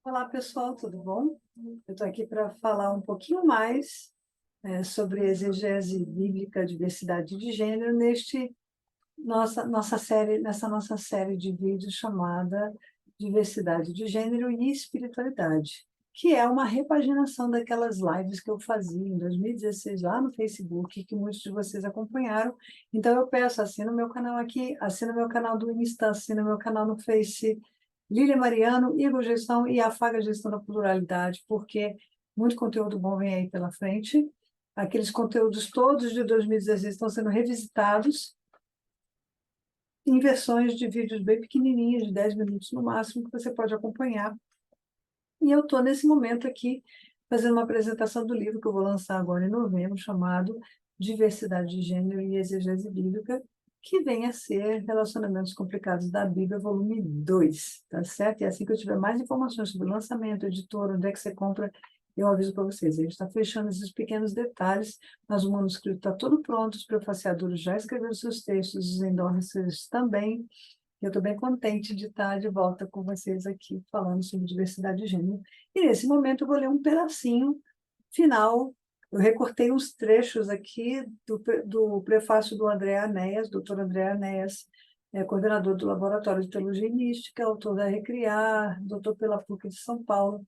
Olá, pessoal, tudo bom? Eu estou aqui para falar um pouquinho mais sobre exegese bíblica, diversidade de gênero, nessa nossa série de vídeos chamada Diversidade de Gênero e Espiritualidade, que é uma repaginação daquelas lives que eu fazia em 2016 lá no Facebook, que muitos de vocês acompanharam. Então, eu peço, assina o meu canal aqui, assina o meu canal do Insta, assina o meu canal no Face, Lília Mariano, Igor Gestão e Afaga Gestão da Pluralidade, porque muito conteúdo bom vem aí pela frente. Aqueles conteúdos todos de 2016 estão sendo revisitados em versões de vídeos bem pequenininhas, de 10 minutos no máximo, que você pode acompanhar. E eu estou, nesse momento aqui, fazendo uma apresentação do livro que eu vou lançar agora em novembro, chamado Diversidade de Gênero e Exegese Bíblica, que vem a ser Relacionamentos Complicados da Bíblia, volume 2, tá certo? E assim que eu tiver mais informações sobre o lançamento, editora, onde é que você compra, eu aviso para vocês. A gente está fechando esses pequenos detalhes, mas o manuscrito está todo pronto, os prefaciadores já escreveram seus textos, os endorsers também. Eu estou bem contente de estar de volta com vocês aqui, falando sobre diversidade de gênero. E nesse momento eu vou ler um pedacinho final. Eu recortei uns trechos aqui do prefácio do André Anéas, doutor André Anéas, coordenador do Laboratório de Teologia e Mística, autor da Recriar, doutor pela PUC de São Paulo.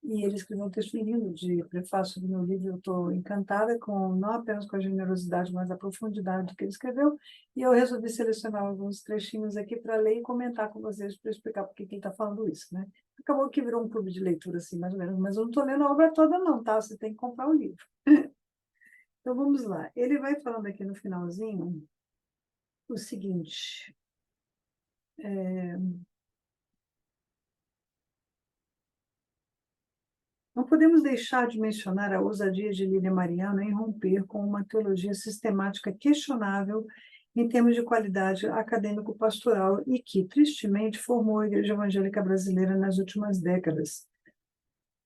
E ele escreveu um texto lindo de prefácio do meu livro. Eu estou encantada com, não apenas com a generosidade, mas a profundidade do que ele escreveu. E eu resolvi selecionar alguns trechinhos aqui para ler e comentar com vocês, para explicar por que ele está falando isso, né? Acabou que virou um clube de leitura, assim, mais ou menos, mas eu não estou lendo a obra toda, não, tá? Você tem que comprar o livro. Então, vamos lá. Ele vai falando aqui no finalzinho o seguinte. Não podemos deixar de mencionar a ousadia de Lília Mariano em romper com uma teologia sistemática questionável em termos de qualidade acadêmico-pastoral e que, tristemente, formou a Igreja Evangélica Brasileira nas últimas décadas,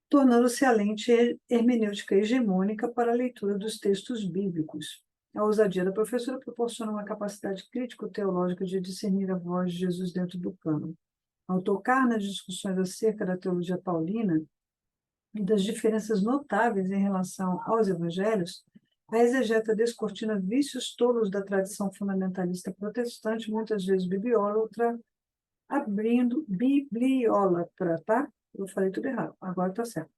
tornando-se a lente hermenêutica hegemônica para a leitura dos textos bíblicos. A ousadia da professora proporciona uma capacidade crítico-teológica de discernir a voz de Jesus dentro do cano. Ao tocar nas discussões acerca da teologia paulina, e das diferenças notáveis em relação aos evangelhos, a exegeta descortina vícios tolos da tradição fundamentalista protestante, muitas vezes bibliólatra, bibliólatra, tá? Eu falei tudo errado, agora está certo.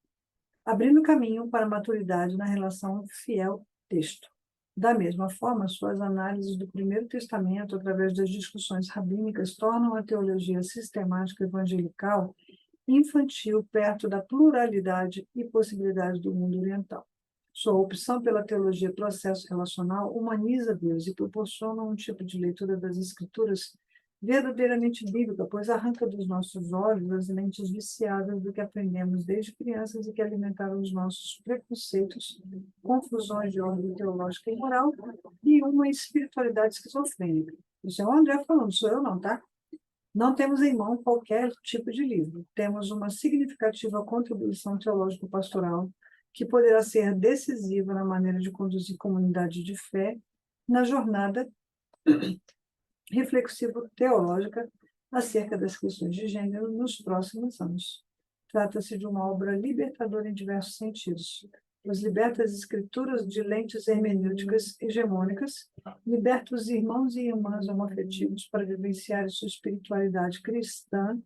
Abrindo caminho para a maturidade na relação fiel-texto. Da mesma forma, suas análises do Primeiro Testamento, através das discussões rabínicas, tornam a teologia sistemática evangelical infantil perto da pluralidade e possibilidade do mundo oriental. Sua opção pela teologia processo relacional humaniza Deus e proporciona um tipo de leitura das Escrituras verdadeiramente bíblica, pois arranca dos nossos olhos as lentes viciadas do que aprendemos desde crianças e que alimentaram os nossos preconceitos, confusões de ordem teológica e moral e uma espiritualidade esquizofrênica. Isso é o André falando, sou eu não, tá? Não temos em mão qualquer tipo de livro. Temos uma significativa contribuição teológico-pastoral que poderá ser decisiva na maneira de conduzir comunidade de fé na jornada reflexivo-teológica acerca das questões de gênero nos próximos anos. Trata-se de uma obra libertadora em diversos sentidos. Nos liberta as escrituras de lentes hermenêuticas hegemônicas, liberta os irmãos e irmãs homoafetivos para vivenciar sua espiritualidade cristã,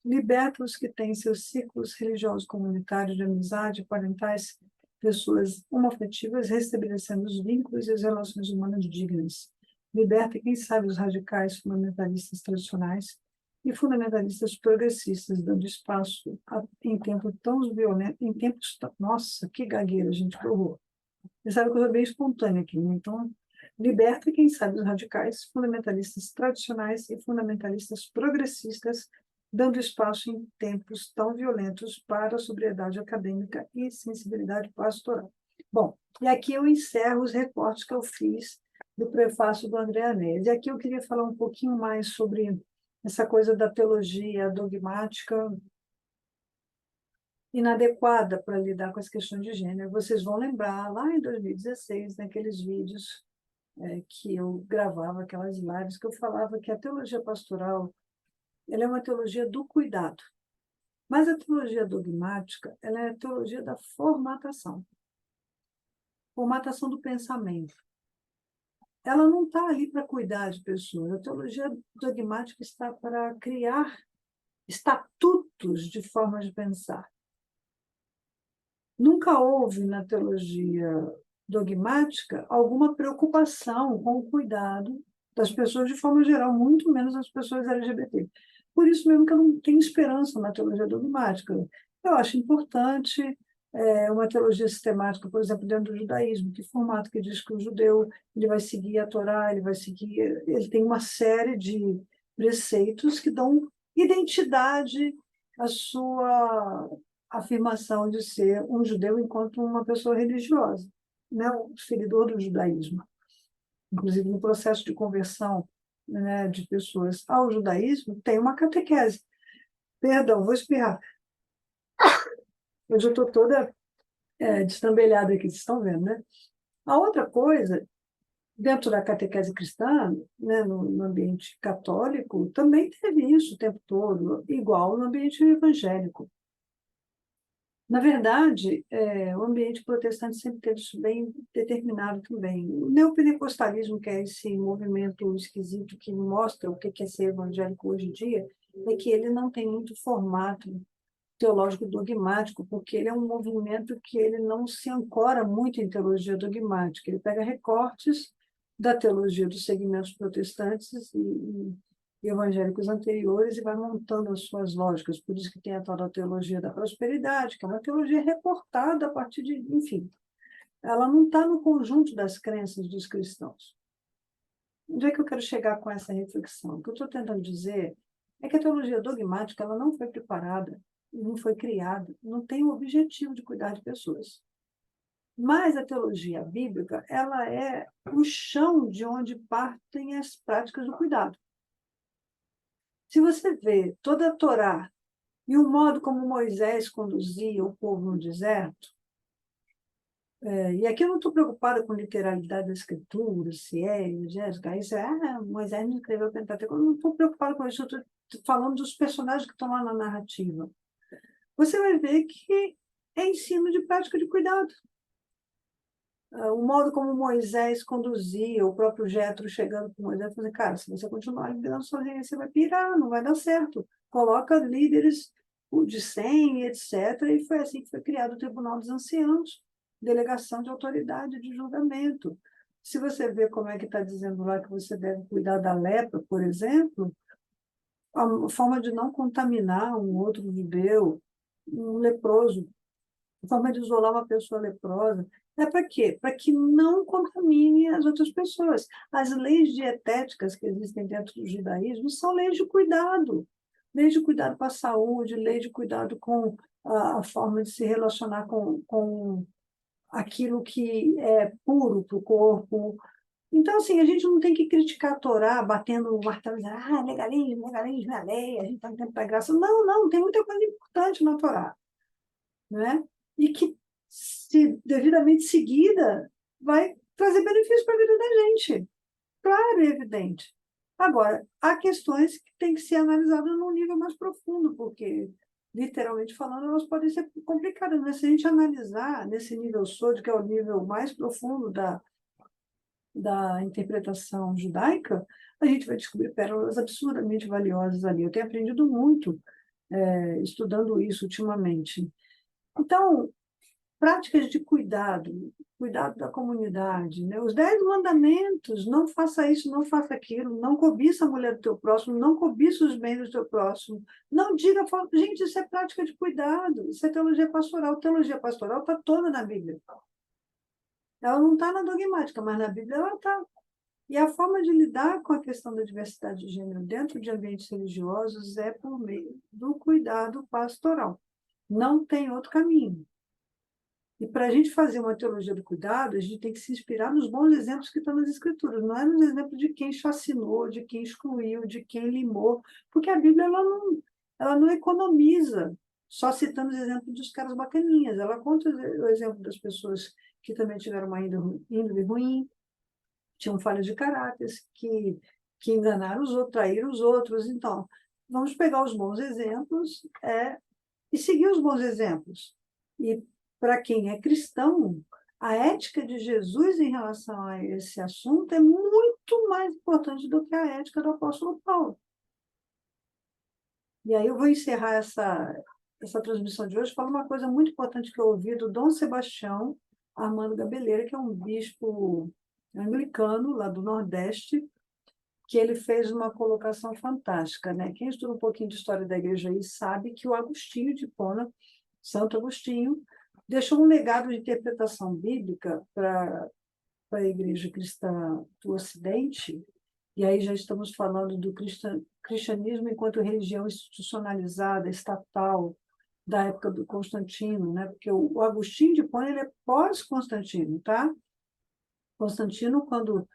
liberta os que têm seus círculos religiosos comunitários de amizade, parentais, pessoas homoafetivas, restabelecendo os vínculos e as relações humanas dignas. Liberta, quem sabe, os radicais fundamentalistas tradicionais e fundamentalistas progressistas, dando espaço em tempos tão violentos, em tempos... Nossa, que gagueira, gente, que horror. Você sabe que eu sou bem espontânea aqui, né? Então, liberta, quem sabe, os radicais, fundamentalistas tradicionais e fundamentalistas progressistas, dando espaço em tempos tão violentos para a sobriedade acadêmica e sensibilidade pastoral. Bom, e aqui eu encerro os recortes que eu fiz do prefácio do André Anéis. E aqui eu queria falar um pouquinho mais sobre essa coisa da teologia dogmática inadequada para lidar com as questões de gênero. Vocês vão lembrar, lá em 2016, naqueles vídeos que eu gravava, aquelas lives, que eu falava que a teologia pastoral ela é uma teologia do cuidado. Mas a teologia dogmática, ela é a teologia da formatação do pensamento. Ela não está ali para cuidar de pessoas. A teologia dogmática está para criar estatutos de formas de pensar. Nunca houve na teologia dogmática alguma preocupação com o cuidado das pessoas de forma geral, muito menos as pessoas LGBT. Por isso mesmo que eu não tenho esperança na teologia dogmática. Eu acho importante uma teologia sistemática, por exemplo, dentro do judaísmo, que formato que diz que o judeu ele vai seguir a Torá, ele tem uma série de preceitos que dão identidade à sua afirmação de ser um judeu enquanto uma pessoa religiosa, né, o seguidor do judaísmo. Inclusive, no processo de conversão, né, de pessoas ao judaísmo, tem uma catequese. Perdão, vou espirrar. Eu já estou toda destrambelhada aqui, vocês estão vendo, né? A outra coisa, dentro da catequese cristã, né, no ambiente católico, também teve isso o tempo todo, igual no ambiente evangélico. Na verdade, o ambiente protestante sempre teve isso bem determinado também. O neopentecostalismo, que é esse movimento esquisito que mostra o que é ser evangélico hoje em dia, é que ele não tem muito formato teológico dogmático, porque ele é um movimento que ele não se ancora muito em teologia dogmática. Ele pega recortes da teologia dos segmentos protestantes e evangélicos anteriores e vai montando as suas lógicas. Por isso que tem a tal da teologia da prosperidade, que é uma teologia recortada a partir de, enfim, ela não está no conjunto das crenças dos cristãos. Onde é que eu quero chegar com essa reflexão? O que eu estou tentando dizer é que a teologia dogmática ela não foi preparada, não foi criada, não tem o objetivo de cuidar de pessoas. Mas a teologia bíblica ela é o chão de onde partem as práticas do cuidado. Se você vê toda a Torá e o modo como Moisés conduzia o povo no deserto, e aqui eu não estou preocupada com literalidade da escritura, se é exegética, isso Moisés não escreveu o Pentateuco, eu não estou preocupada com isso, eu estou falando dos personagens que estão lá na narrativa. Você vai ver que é ensino de prática de cuidado. O modo como Moisés conduzia, o próprio Jetro chegando com Moisés, falando, cara, se você continuar liderando sozinho, você vai pirar, não vai dar certo. Coloca líderes de 100, etc. E foi assim que foi criado o Tribunal dos Anciãos, delegação de autoridade de julgamento. Se você vê como é que está dizendo lá que você deve cuidar da lepra, por exemplo, a forma de não contaminar um outro judeu, um leproso, a forma de isolar uma pessoa leprosa, é para quê? Para que não contamine as outras pessoas. As leis dietéticas que existem dentro do judaísmo são leis de cuidado com a saúde, leis de cuidado com a forma de se relacionar com aquilo que é puro para o corpo. Então, assim, a gente não tem que criticar a Torá batendo o martelo e dizer, legalismo, legalismo é a lei, a gente está no tempo da graça. Não, não, tem muita coisa importante na Torá, né? E que, se devidamente seguida, vai trazer benefícios para a vida da gente. Claro e evidente. Agora, há questões que têm que ser analisadas num nível mais profundo, porque, literalmente falando, elas podem ser complicadas. Mas se a gente analisar nesse nível sódio, que é o nível mais profundo da interpretação judaica, a gente vai descobrir pérolas absurdamente valiosas ali. Eu tenho aprendido muito estudando isso ultimamente. Então, práticas de cuidado, cuidado da comunidade, né? Os 10 mandamentos, não faça isso, não faça aquilo, não cobiça a mulher do teu próximo, não cobiça os bens do teu próximo, não diga, gente, isso é prática de cuidado, isso é teologia pastoral está toda na Bíblia. Ela não está na dogmática, mas na Bíblia ela está. E a forma de lidar com a questão da diversidade de gênero dentro de ambientes religiosos é por meio do cuidado pastoral. Não tem outro caminho. E para a gente fazer uma teologia do cuidado, a gente tem que se inspirar nos bons exemplos que estão nas Escrituras, não é nos exemplos de quem chacinou, de quem excluiu, de quem limou, porque a Bíblia ela não economiza só citando os exemplos dos caras bacaninhas, ela conta o exemplo das pessoas que também tiveram uma índole ruim, tinham falhas de caráter, que enganaram os outros, traíram os outros. Então, vamos pegar os bons exemplos e seguir os bons exemplos. E para quem é cristão, a ética de Jesus em relação a esse assunto é muito mais importante do que a ética do apóstolo Paulo. E aí eu vou encerrar essa transmissão de hoje falando uma coisa muito importante que eu ouvi do Dom Sebastião Armando Gabeleira, que é um bispo anglicano lá do Nordeste, que ele fez uma colocação fantástica, né? Quem estuda um pouquinho de história da igreja aí sabe que o Agostinho de Hipona, Santo Agostinho, deixou um legado de interpretação bíblica para a igreja cristã do Ocidente, e aí já estamos falando do cristianismo enquanto religião institucionalizada, estatal, da época do Constantino, né? Porque o Agostinho de Hipona ele é pós-Constantino, tá? Constantino, quando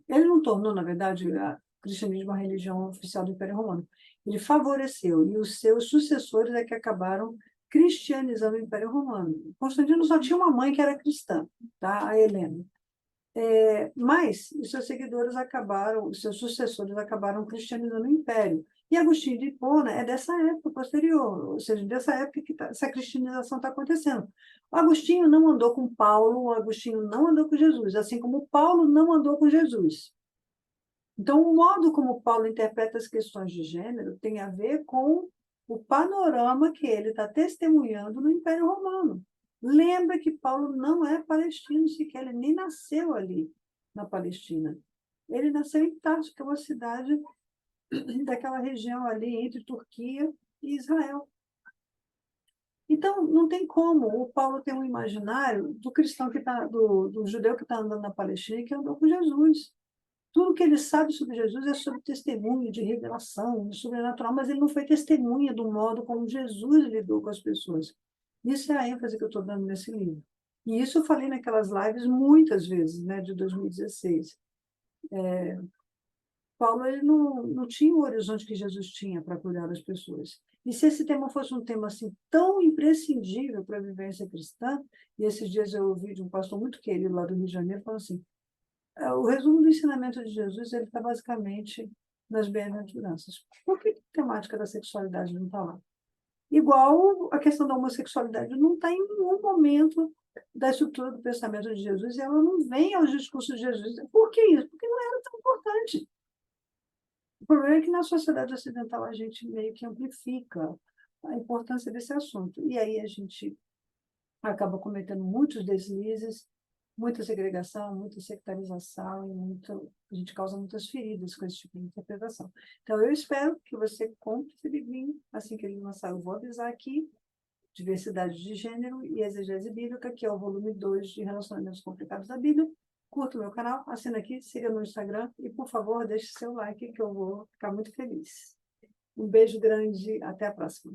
ele não tornou, na verdade, o cristianismo a religião oficial do Império Romano. Ele favoreceu, e os seus sucessores é que acabaram cristianizando o Império Romano. Constantino só tinha uma mãe que era cristã, tá? A Helena. Mas os seus seguidores acabaram, os seus sucessores acabaram cristianizando o Império. E Agostinho de Hipona é dessa época posterior, ou seja, dessa época que essa cristianização está acontecendo. O Agostinho não andou com Paulo, o Agostinho não andou com Jesus, assim como Paulo não andou com Jesus. Então, o modo como Paulo interpreta as questões de gênero tem a ver com o panorama que ele está testemunhando no Império Romano. Lembra que Paulo não é palestino sequer, ele nem nasceu ali na Palestina. Ele nasceu em Tarso, que é uma cidade daquela região ali entre Turquia e Israel. Então, não tem como o Paulo ter um imaginário do cristão do judeu que está andando na Palestina e que andou com Jesus. Tudo que ele sabe sobre Jesus é sobre testemunho, de revelação, de sobrenatural, mas ele não foi testemunha do modo como Jesus lidou com as pessoas. Isso é a ênfase que eu estou dando nesse livro. E isso eu falei naquelas lives muitas vezes, né, de 2016. Paulo ele não tinha o horizonte que Jesus tinha para cuidar das pessoas. E se esse tema fosse um tema assim tão imprescindível para a vivência cristã, e esses dias eu ouvi de um pastor muito querido lá do Rio de Janeiro falando assim, o resumo do ensinamento de Jesus ele está basicamente nas bem-aventuranças. Por que a temática da sexualidade não está lá? Igual a questão da homossexualidade não está em nenhum momento da estrutura do pensamento de Jesus e ela não vem aos discursos de Jesus. Por que isso? Porque não era tão importante. O problema é que na sociedade ocidental a gente meio que amplifica a importância desse assunto. E aí a gente acaba cometendo muitos deslizes, muita segregação, muita sectarização e a gente causa muitas feridas com esse tipo de interpretação. Então, eu espero que você compre esse livrinho assim que ele lançar. Eu vou avisar aqui, Diversidade de Gênero e Exegese Bíblica, que é o volume 2 de Relacionamentos Complicados da Bíblia. Curta o meu canal, assina aqui, siga no Instagram e, por favor, deixe seu like, que eu vou ficar muito feliz. Um beijo grande, até a próxima.